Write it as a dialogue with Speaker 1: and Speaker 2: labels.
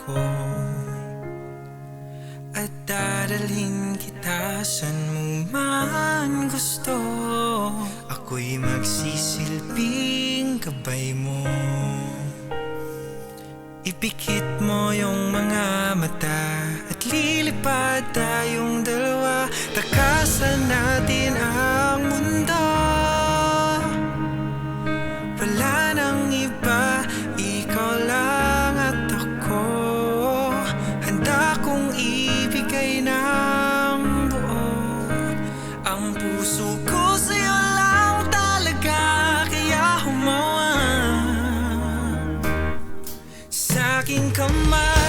Speaker 1: ko at dadalhin kita saan mo man gusto. Ako'y magsisilbing gabay mo. Ipikit mo yung mga mata at lilipad tayong dalawa. Takasan natin ang mundo. Wala nang iba, ikaw lang at ako. Handa kong ibigay ng buo ang puso ko sa'yo lang talaga. Kaya humawa sa aking kamay.